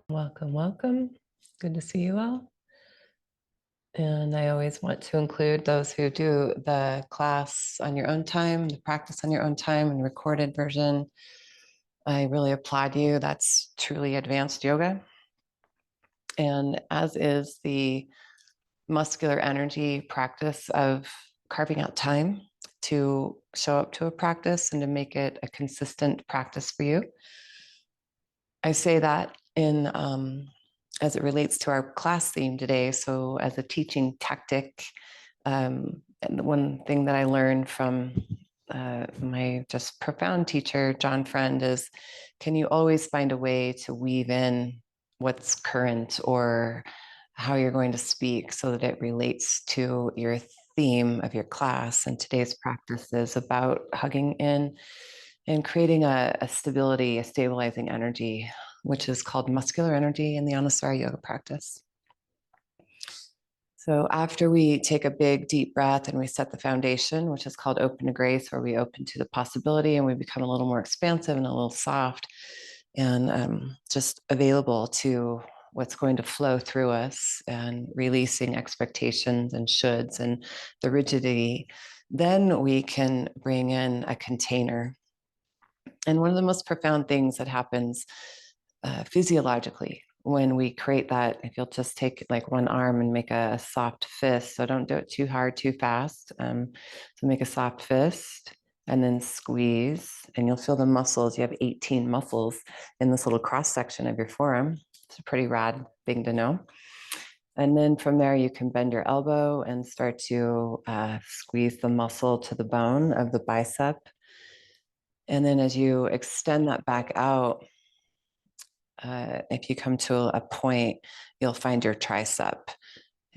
Welcome, welcome. Good to see you all. And I always want to include those who do the class on your own time, the practice on your own time and recorded version. I really applaud you. That's truly advanced yoga. And as is the muscular energy practice of carving out time to show up to a practice and to make it a consistent practice for you. I say that in as it relates to our class theme today. So as a teaching tactic, and one thing that I learned from my just profound teacher, John Friend, is can you always find a way to weave in what's current or how you're going to speak so that it relates to your theme of your class. And today's practice is about hugging in and creating a stability, a stabilizing energy, which is called muscular energy in the Anusara yoga practice. So after we take a big deep breath and we set the foundation, which is called open to grace, where we open to the possibility and we become a little more expansive and a little soft and just available to what's going to flow through us and releasing expectations and shoulds and the rigidity, then we can bring in a container. And one of the most profound things that happens physiologically when we create that, if you'll just take like one arm and make a soft fist, so don't do it too hard, too fast. So make a soft fist and then squeeze, and you'll feel the muscles. You have 18 muscles in this little cross section of your forearm. It's a pretty rad thing to know. And then from there, you can bend your elbow and start to squeeze the muscle to the bone of the bicep. And then as you extend that back out, if you come to a point, you'll find your tricep.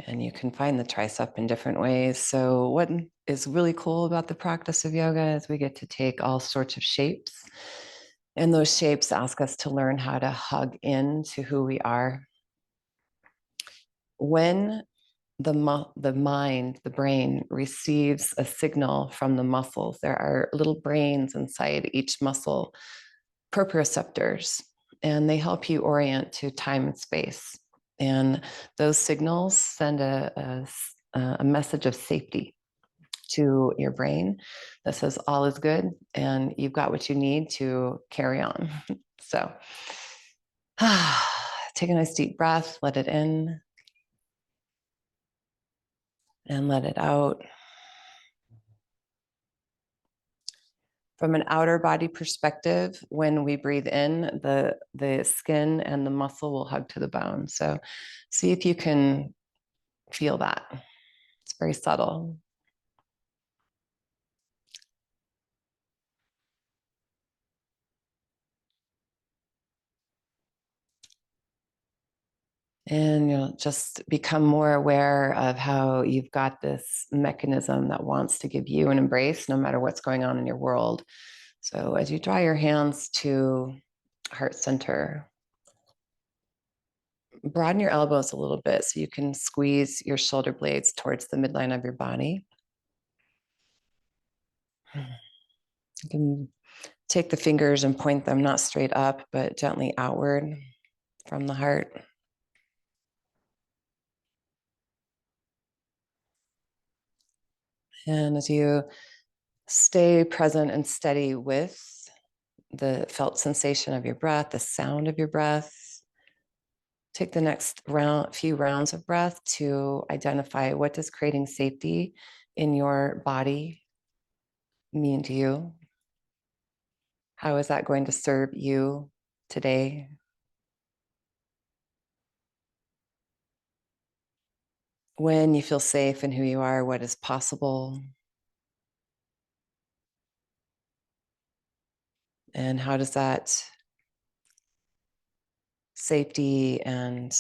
And you can find the tricep in different ways. So what is really cool about the practice of yoga is we get to take all sorts of shapes. And those shapes ask us to learn how to hug into who we are. When the mind, the brain receives a signal from the muscles, there are little brains inside each muscle, proprioceptors, and they help you orient to time and space. And those signals send a message of safety to your brain that says all is good and you've got what you need to carry on. So take a nice deep breath, let it in and let it out. From an outer body perspective, when we breathe in, the skin and the muscle will hug to the bone. So see if you can feel that. It's very subtle. And you'll just become more aware of how you've got this mechanism that wants to give you an embrace no matter what's going on in your world. So as you draw your hands to heart center, broaden your elbows a little bit so you can squeeze your shoulder blades towards the midline of your body. You can take the fingers and point them not straight up, but gently outward from the heart. And as you stay present and steady with the felt sensation of your breath, the sound of your breath, take the next few rounds of breath to identify what does creating safety in your body mean to you? How is that going to serve you today? When you feel safe in who you are, what is possible? And how does that safety and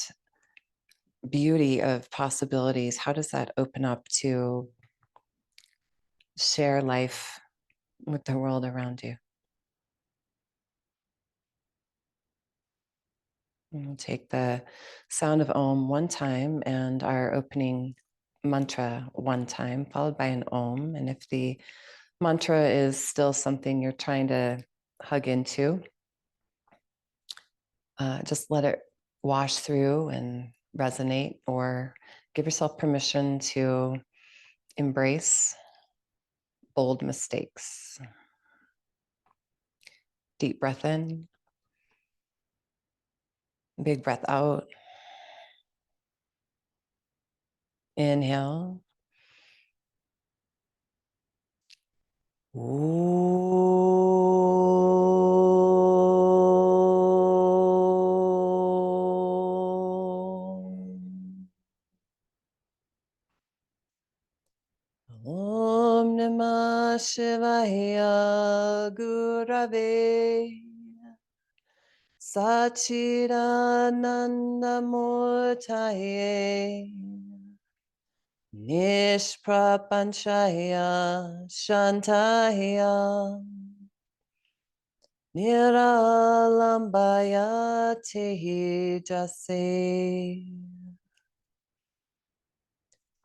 beauty of possibilities, how does that open up to share life with the world around you? And we'll take the sound of Om one time and our opening mantra one time, followed by an Om. And if the Mantra is still something you're trying to hug into. Just let it wash through and resonate, or give yourself permission to embrace bold mistakes. Deep breath in, big breath out. Inhale. Om Namah Shivaya Gurave Sachidananda Murtaye Nishprapanchaya Shantaya Niralambaya Tehijase.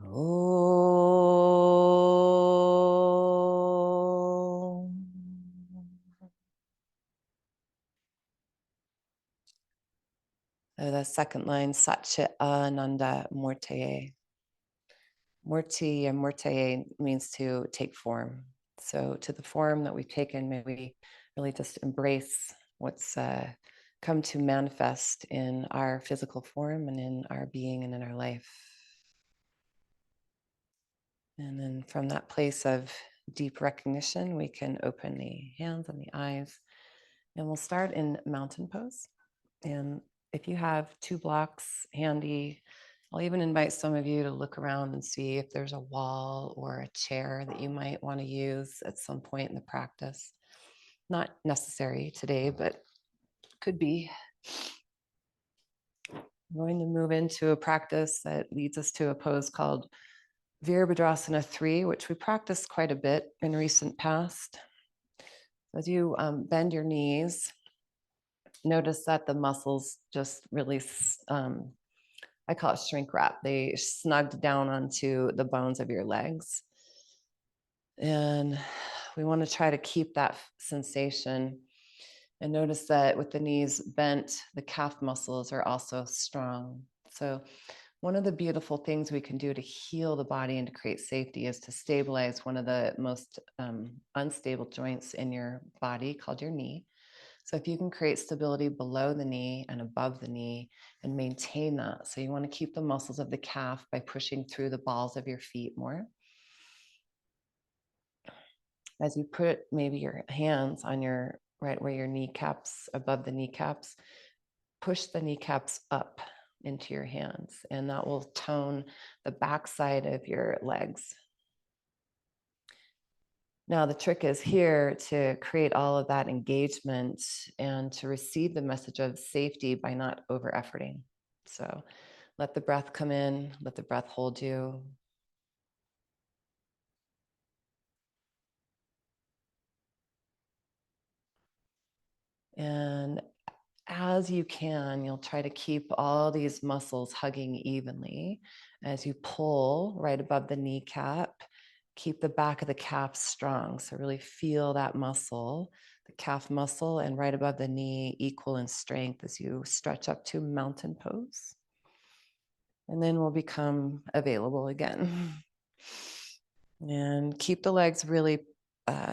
Om. The second line, Satchit Ananda Murtaye. Murti and Murtaye means to take form. So to the form that we've taken, may we really just embrace what's come to manifest in our physical form and in our being and in our life. And then from that place of deep recognition, we can open the hands and the eyes. And we'll start in mountain pose. And if you have 2 blocks handy, I'll even invite some of you to look around and see if there's a wall or a chair that you might want to use at some point in the practice. Not necessary today, but could be. I'm going to move into a practice that leads us to a pose called Virabhadrasana III, which we practiced quite a bit in recent past. As you bend your knees, notice that the muscles just really, I call it shrink wrap. They snugged down onto the bones of your legs. And we want to try to keep that sensation. And notice that with the knees bent, the calf muscles are also strong. So one of the beautiful things we can do to heal the body and to create safety is to stabilize one of the most unstable joints in your body, called your knee. So if you can create stability below the knee and above the knee and maintain that. So you want to keep the muscles of the calf by pushing through the balls of your feet more. As you put maybe your hands on your right where your kneecaps, above the kneecaps, push the kneecaps up into your hands, and that will tone the backside of your legs. Now, the trick is here to create all of that engagement and to receive the message of safety by not over efforting. So let the breath come in, let the breath hold you. And as you can, you'll try to keep all these muscles hugging evenly as you pull right above the kneecap. Keep the back of the calf strong. So really feel that muscle, the calf muscle, and right above the knee equal in strength as you stretch up to mountain pose. And then we'll become available again. And keep the legs really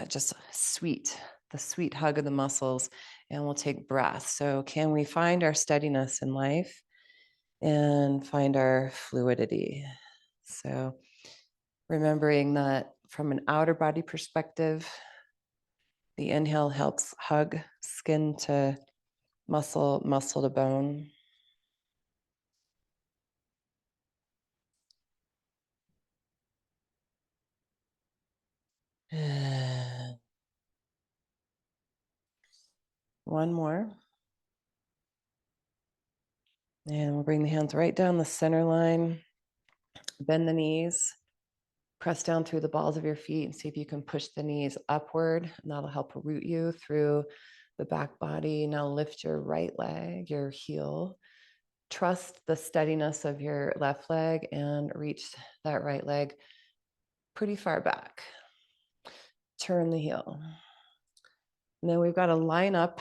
just sweet, the sweet hug of the muscles, and we'll take breath. So can we find our steadiness in life and find our fluidity? So remembering that from an outer body perspective, the inhale helps hug skin to muscle, muscle to bone. One more. And we'll bring the hands right down the center line. Bend the knees. Press down through the balls of your feet and see if you can push the knees upward. And that'll help root you through the back body. Now lift your right leg, your heel. Trust the steadiness of your left leg and reach that right leg pretty far back. turn the heel. And then we've got to line up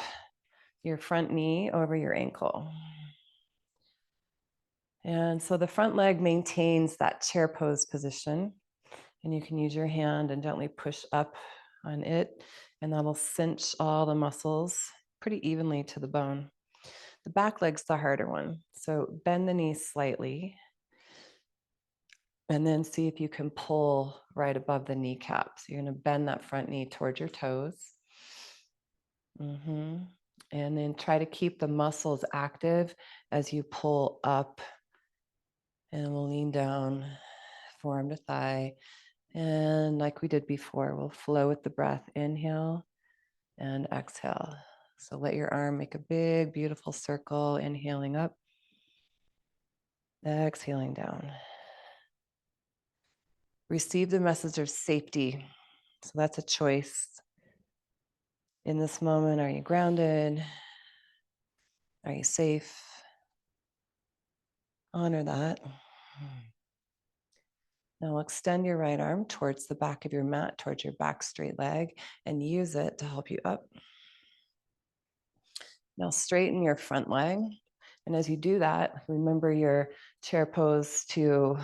your front knee over your ankle. And so the front leg maintains that chair pose position. And you can use your hand and gently push up on it. And that'll cinch all the muscles pretty evenly to the bone. The back leg's the harder one. So bend the knees slightly. And then see if you can pull right above the kneecap. So you're going to bend that front knee towards your toes. And then try to keep the muscles active as you pull up. And we'll lean down, forearm to thigh. And like we did before, we'll flow with the breath. Inhale and exhale. So let your arm make a big, beautiful circle, inhaling up, exhaling down. Receive the message of safety. So that's a choice. In this moment, are you grounded? Are you safe? Honor that. Now extend your right arm towards the back of your mat, towards your back straight leg, and use it to help you up. Now straighten your front leg. And as you do that, remember your chair pose to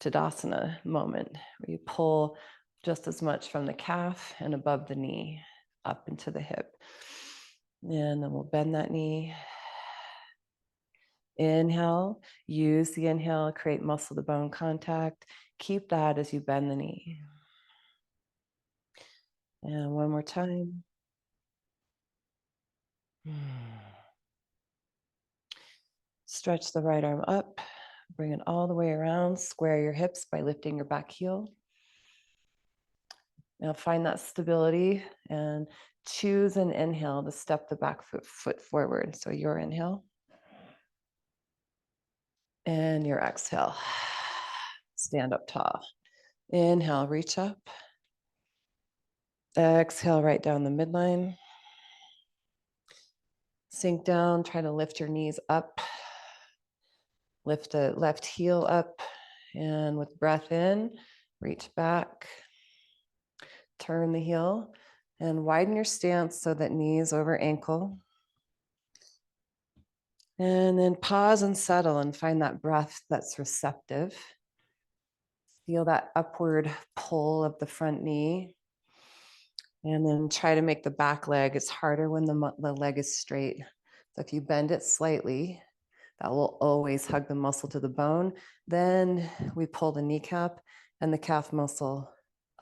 Tadasana moment, where you pull just as much from the calf and above the knee up into the hip. And then we'll bend that knee. Inhale, use the inhale, create muscle to bone contact. Keep that as you bend the knee. And one more time. Stretch the right arm up, bring it all the way around, square your hips by lifting your back heel. Now find that stability and choose an inhale to step the back foot forward. So your inhale and your exhale. Stand up tall. Inhale, reach up. Exhale, right down the midline. Sink down, try to lift your knees up. Lift the left heel up, and with breath in, reach back. Turn the heel and widen your stance so that knees over ankle. And then pause and settle and find that breath that's receptive. Feel that upward pull of the front knee. And then try to make the back leg. It's harder when the leg is straight. So if you bend it slightly, that will always hug the muscle to the bone. Then we pull the kneecap and the calf muscle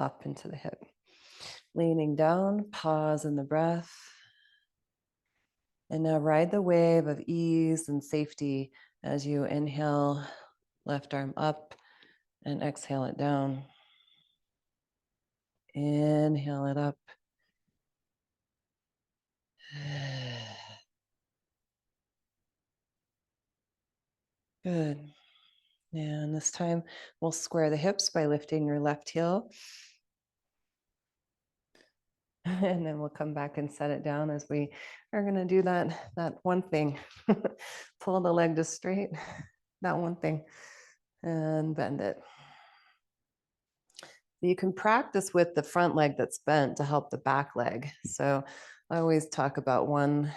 up into the hip. Leaning down, pause in the breath. And now ride the wave of ease and safety as you inhale, left arm up, and exhale it down. Inhale it up. Good. And this time we'll square the hips by lifting your left heel. And then we'll come back and set it down as we are going to do that one thing. Pull the leg to straight, that one thing, and bend it. You can practice with the front leg that's bent to help the back leg. So I always talk about one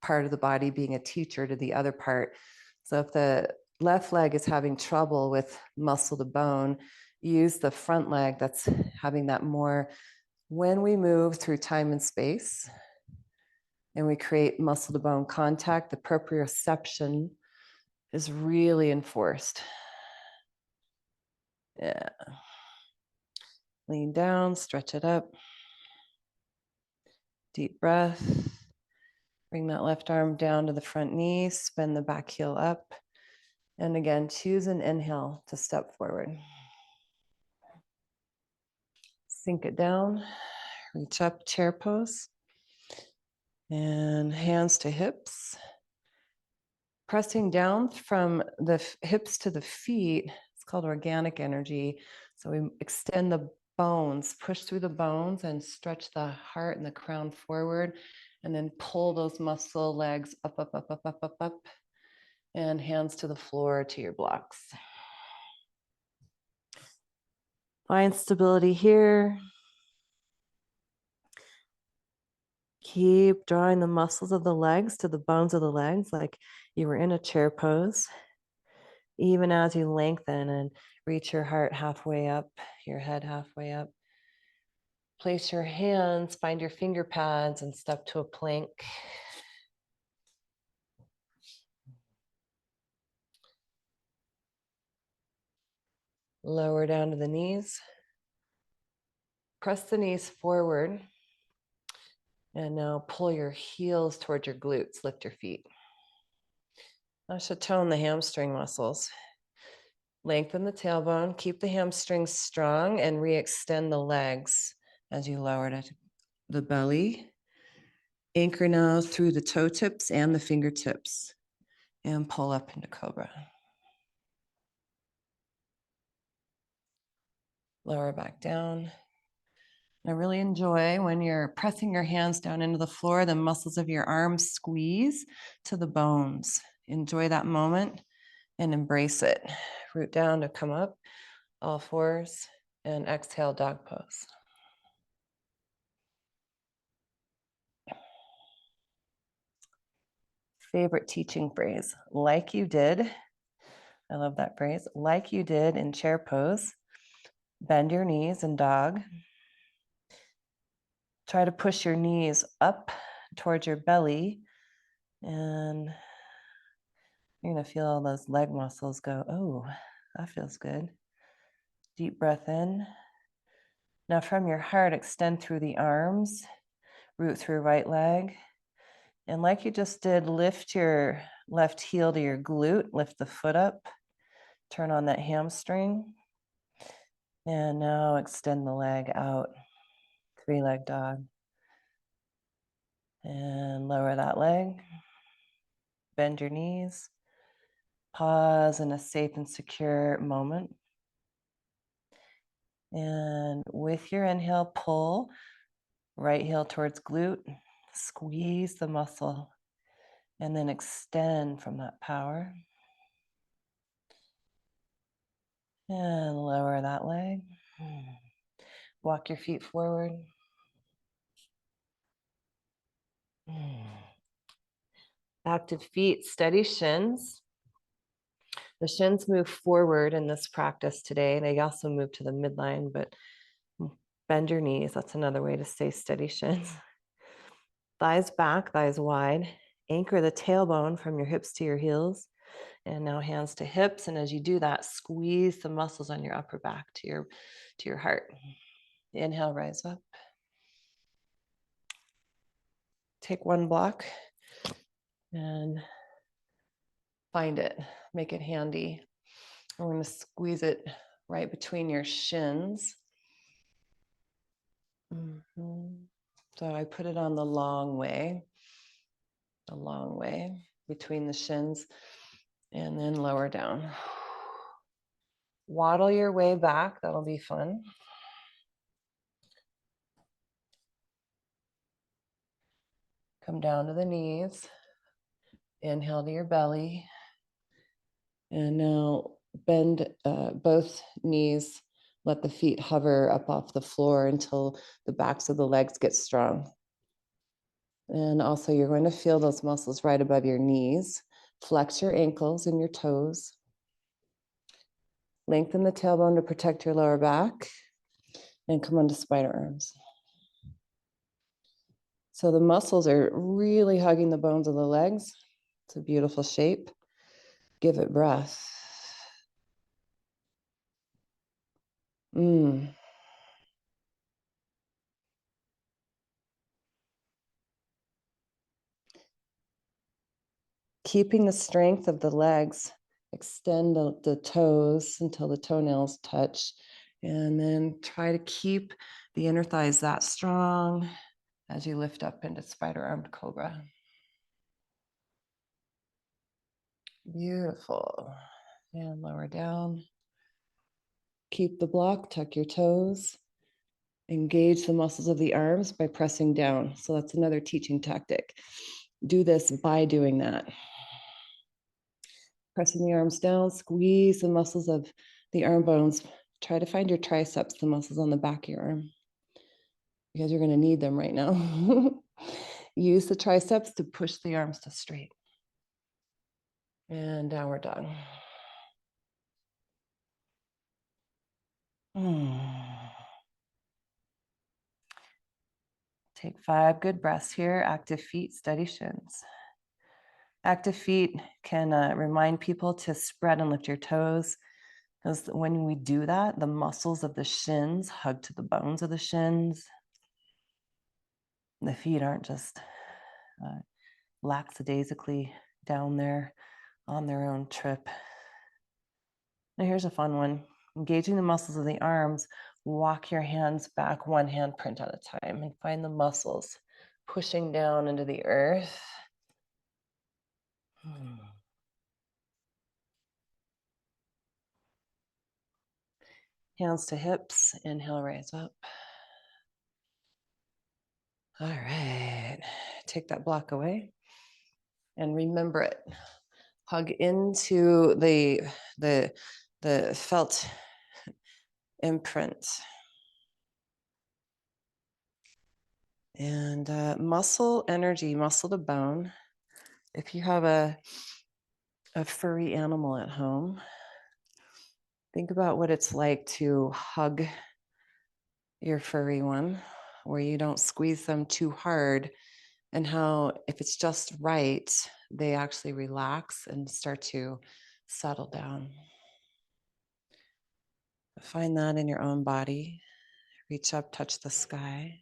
part of the body being a teacher to the other part. So if the left leg is having trouble with muscle to bone, use the front leg that's having that more. When we move through time and space and we create muscle to bone contact, the proprioception is really enforced. Yeah. Lean down, stretch it up. Deep breath. Bring that left arm down to the front knee, spin the back heel up. And again, choose an inhale to step forward. Sink it down, reach up, chair pose. And hands to hips. Pressing down from the hips to the feet, it's called organic energy. So we extend the bones, push through the bones and stretch the heart and the crown forward, and then pull those muscle legs up, up, up, up, up, up, up, and hands to the floor to your blocks. Find stability here. Keep drawing the muscles of the legs to the bones of the legs like you were in a chair pose. Even as you lengthen and reach your heart halfway up, your head halfway up. Place your hands, find your finger pads, and step to a plank. Lower down to the knees. Press the knees forward. And now pull your heels towards your glutes. Lift your feet. That should tone the hamstring muscles. Lengthen the tailbone. Keep the hamstrings strong and re-extend the legs as you lower to the belly. Anchor now through the toe tips and the fingertips. And pull up into cobra. Lower back down. I really enjoy when you're pressing your hands down into the floor, the muscles of your arms squeeze to the bones. Enjoy that moment and embrace it. Root down to come up, all fours, and exhale, dog pose. Favorite teaching phrase, like you did. I love that phrase, like you did in chair pose. Bend your knees in dog. Try to push your knees up towards your belly, and you're going to feel all those leg muscles go, oh, that feels good. Deep breath in. Now from your heart, extend through the arms, root through right leg. And like you just did, lift your left heel to your glute, lift the foot up, turn on that hamstring. And now extend the leg out, three-leg dog. And lower that leg, bend your knees, pause in a safe and secure moment. And with your inhale, pull, right heel towards glute, squeeze the muscle, and then extend from that power. And lower that leg. Walk your feet forward. Active feet, steady shins. The shins move forward in this practice today. They also move to the midline, but bend your knees. That's another way to stay steady shins. Thighs back, thighs wide. Anchor the tailbone from your hips to your heels. And now hands to hips. And as you do that, squeeze the muscles on your upper back to your heart. Inhale, rise up. Take one block and find it. Make it handy. I'm going to squeeze it right between your shins. So I put it on the long way between the shins, and then lower down. Waddle your way back. That'll be fun. Come down to the knees. Inhale to your belly. And now bend both knees. Let the feet hover up off the floor until the backs of the legs get strong. And also you're going to feel those muscles right above your knees. Flex your ankles and your toes. Lengthen the tailbone to protect your lower back. And come onto spider arms. So the muscles are really hugging the bones of the legs. It's a beautiful shape. Give it breath. Keeping the strength of the legs. Extend the toes until the toenails touch. And then try to keep the inner thighs that strong as you lift up into spider-armed cobra. Beautiful. And lower down. Keep the block, tuck your toes. Engage the muscles of the arms by pressing down. So that's another teaching tactic. Do this by doing that. Pressing the arms down, squeeze the muscles of the arm bones. Try to find your triceps, the muscles on the back of your arm, because you're going to need them right now. use the triceps to push the arms to straight. And downward dog. Take 5 good breaths here. Active feet, steady shins. Active feet can remind people to spread and lift your toes, because when we do that, the muscles of the shins hug to the bones of the shins. The feet aren't just lackadaisically down there on their own trip. Now here's a fun one. Engaging the muscles of the arms, walk your hands back, one handprint at a time, and find the muscles pushing down into the earth. Hands to hips, inhale, raise up. All right, take that block away and remember it. Hug into the felt imprint. And muscle energy, muscle to bone. If you have a furry animal at home, think about what it's like to hug your furry one, where you don't squeeze them too hard, and how, if it's just right, they actually relax and start to settle down. Find that in your own body. Reach up, touch the sky.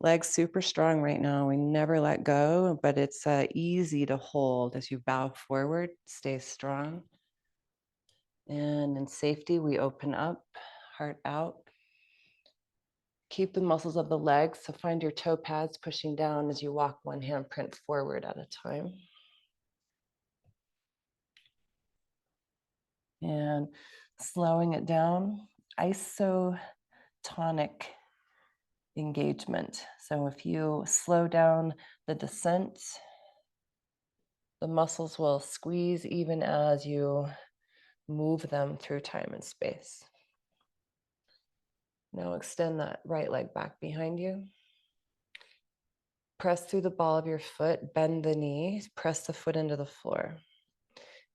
Legs super strong right now. We never let go, but it's easy to hold as you bow forward. Stay strong. And in safety, we open up, heart out. Keep the muscles of the legs. So find your toe pads pushing down as you walk one handprint forward at a time. And slowing it down, isotonic engagement. So if you slow down the descent, the muscles will squeeze even as you move them through time and space. Now extend that right leg back behind you. Press through the ball of your foot, bend the knee, press the foot into the floor,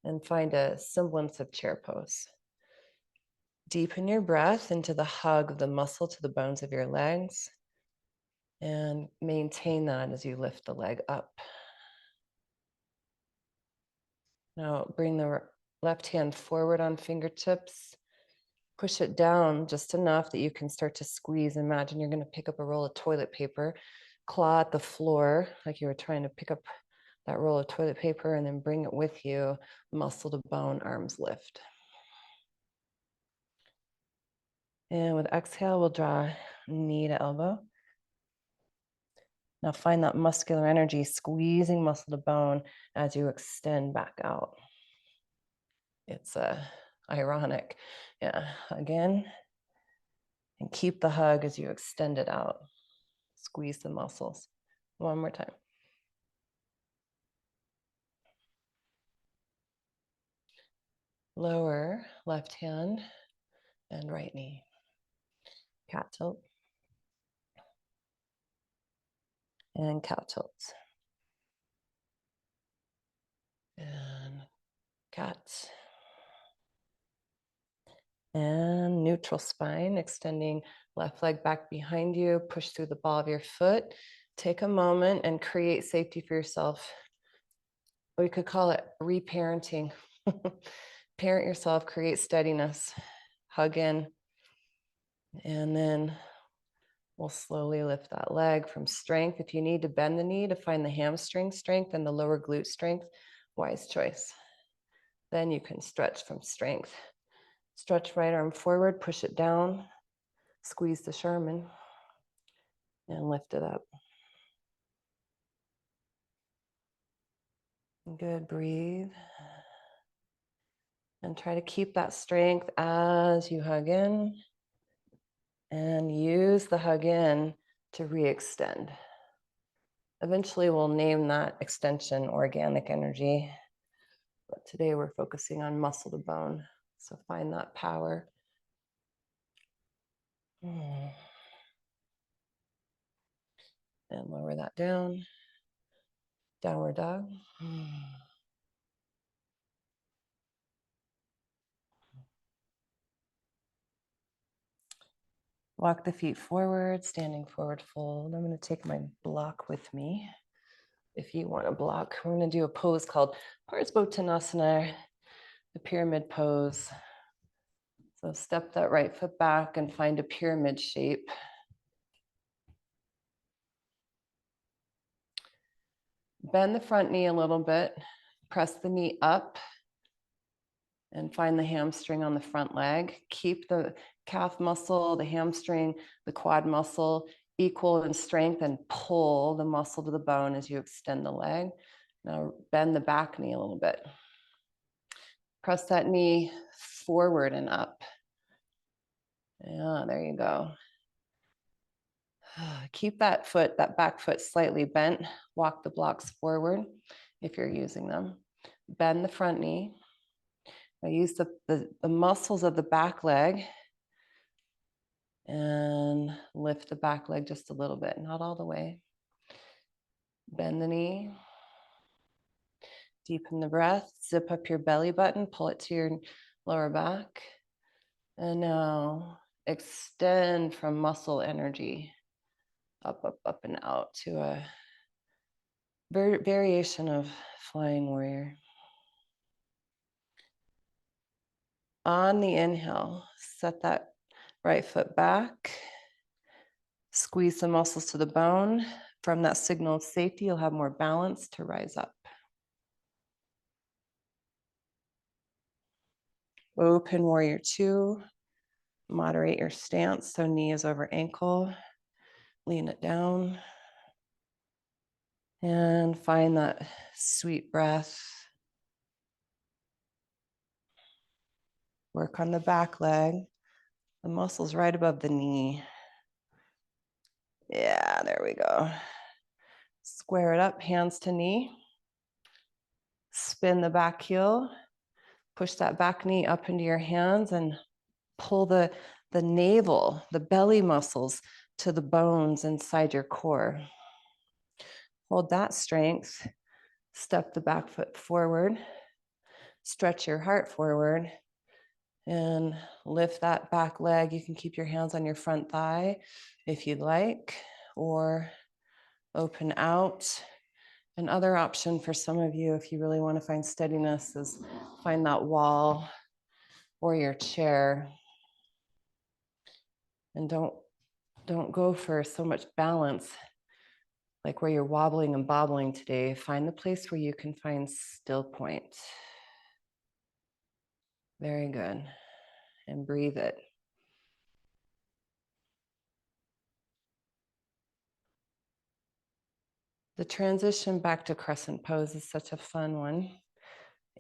and find a semblance of chair pose. Deepen your breath into the hug of the muscle to the bones of your legs, and maintain that as you lift the leg up. Now bring the left hand forward on fingertips. Push it down just enough that you can start to squeeze. Imagine you're going to pick up a roll of toilet paper, claw at the floor like you were trying to pick up that roll of toilet paper, and then bring it with you, muscle to bone, arms lift. And with exhale, we'll draw knee to elbow. Now find that muscular energy, squeezing muscle to bone as you extend back out. It's ironic. Yeah, again. And keep the hug as you extend it out. Squeeze the muscles. One more time. Lower left hand and right knee. Cat tilt. And cow tilt. And cat. And neutral spine, extending left leg back behind you. Push through the ball of your foot. Take a moment and create safety for yourself. We could call it reparenting. Parent yourself, create steadiness. Hug in. And then we'll slowly lift that leg from strength. If you need to bend the knee to find the hamstring strength and the lower glute strength, wise choice. Then you can stretch from strength. Stretch right arm forward, push it down, squeeze the Sherman, and lift it up. Good, breathe. And try to keep that strength as you hug in, and use the hug in to re-extend. Eventually we'll name that extension organic energy, but today we're focusing on muscle to bone. So find that power. And lower that down. Downward dog. Walk the feet forward, standing forward fold. I'm going to take my block with me. If you want a block, we're going to do a pose called Virabhadrasana, the pyramid pose. So step that right foot back and find a pyramid shape. Bend the front knee a little bit. Press the knee up and find the hamstring on the front leg. Keep the calf muscle, the hamstring, the quad muscle equal in strength, and pull the muscle to the bone as you extend the leg. Now bend the back knee a little bit. Press that knee forward and up. Yeah, there you go. Keep that foot, that back foot slightly bent. Walk the blocks forward if you're using them. Bend the front knee. I use the muscles of the back leg and lift the back leg just a little bit, not all the way. Bend the knee. Deepen the breath. Zip up your belly button. Pull it to your lower back. And now extend from muscle energy up, up, up, and out to a variation of flying warrior. On the inhale, set that right foot back. Squeeze the muscles to the bone. From that signal of safety, you'll have more balance to rise up. Open warrior two. Moderate your stance, so knee is over ankle. Lean it down. And find that sweet breath. Work on the back leg. The muscles right above the knee. Yeah, there we go. Square it up, hands to knee. Spin the back heel. Push that back knee up into your hands and pull the navel, the belly muscles to the bones inside your core. Hold that strength. Step the back foot forward. Stretch your heart forward and lift that back leg. You can keep your hands on your front thigh if you'd like, or open out. Another option for some of you, if you really want to find steadiness, is find that wall or your chair. And don't go for so much balance, like where you're wobbling and bobbling today. Find the place where you can find still point. Very good. And breathe it. The transition back to crescent pose is such a fun one.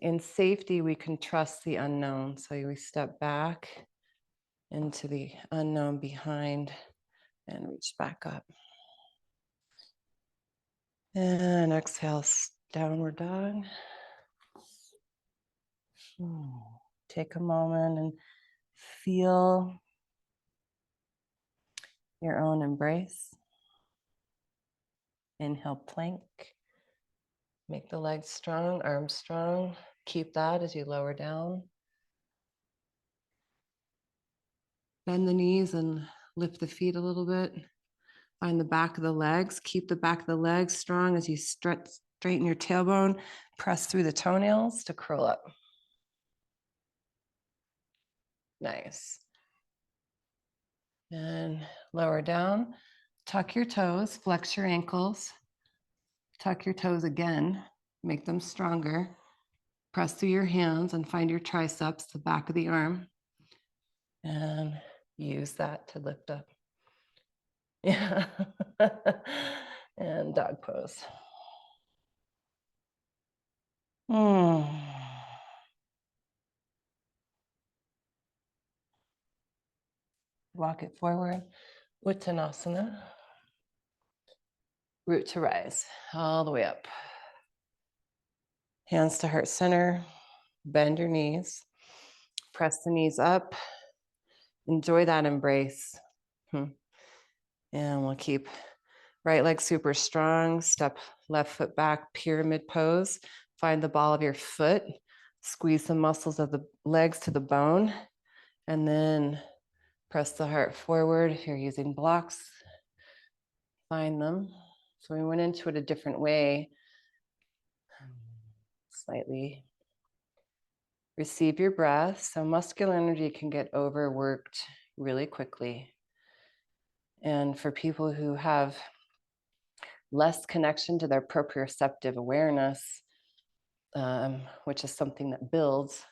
In safety, we can trust the unknown. So we step back into the unknown behind and reach back up. And exhale, downward dog. Take a moment and feel your own embrace. Inhale, plank. Make the legs strong, arms strong. Keep that as you lower down. Bend the knees and lift the feet a little bit. Find the back of the legs. Keep the back of the legs strong as you straighten your tailbone. Press through the toenails to curl up. Nice. And lower down. Tuck your toes, flex your ankles. Tuck your toes again. Make them stronger. Press through your hands and find your triceps, the back of the arm. And use that to lift up. Yeah. And dog pose. Walk it forward. Utkatasana. Root to rise, all the way up. Hands to heart center. Bend your knees. Press the knees up. Enjoy that embrace. And we'll keep Right leg super strong. Step left foot back, pyramid pose. Find the ball of your foot. Squeeze the muscles of the legs to the bone. And then press the heart forward. If you're using blocks, find them. So we went into it a different way. Slightly. Receive your breath. So muscular energy can get overworked really quickly. And for people who have less connection to their proprioceptive awareness, which is something that builds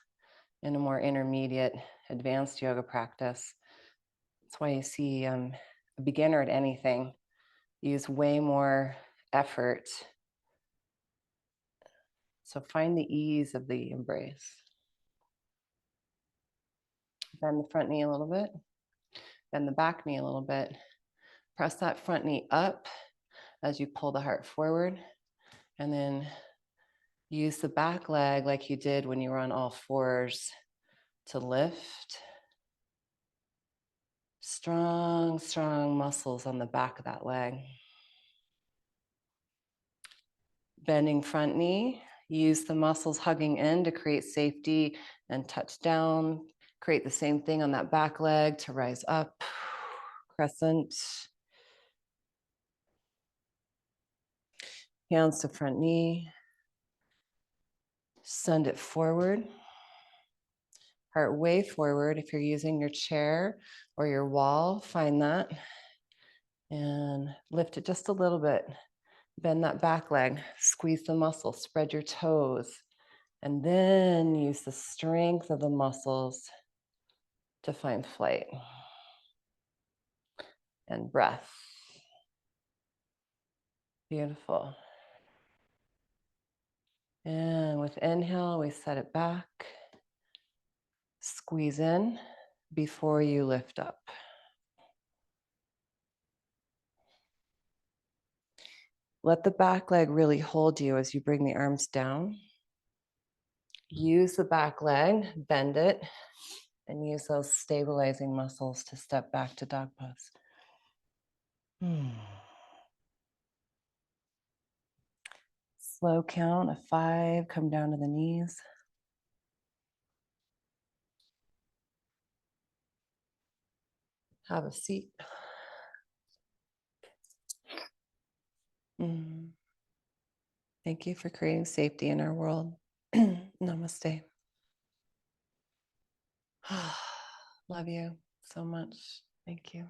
in a more intermediate, advanced yoga practice. That's why you see a beginner at anything use way more effort. So find the ease of the embrace. Bend the front knee a little bit. Bend the back knee a little bit. Press that front knee up as you pull the heart forward. And then use the back leg like you did when you were on all fours to lift. Strong, strong muscles on the back of that leg. Bending front knee. Use the muscles hugging in to create safety and touch down. Create the same thing on that back leg to rise up. Crescent. Hands to front knee. Send it forward. Heart way forward. If you're using your chair or your wall, find that. And lift it just a little bit. Bend that back leg. Squeeze the muscle. Spread your toes. And then use the strength of the muscles to find flight and breath. Beautiful. And with inhale, we set it back. Squeeze in before you lift up. Let the back leg really hold you as you bring the arms down. Use the back leg, bend it, and use those stabilizing muscles to step back to dog pose. Slow count of 5, come down to the knees. Have a seat. Thank you for creating safety in our world. Namaste. Love you so much. Thank you.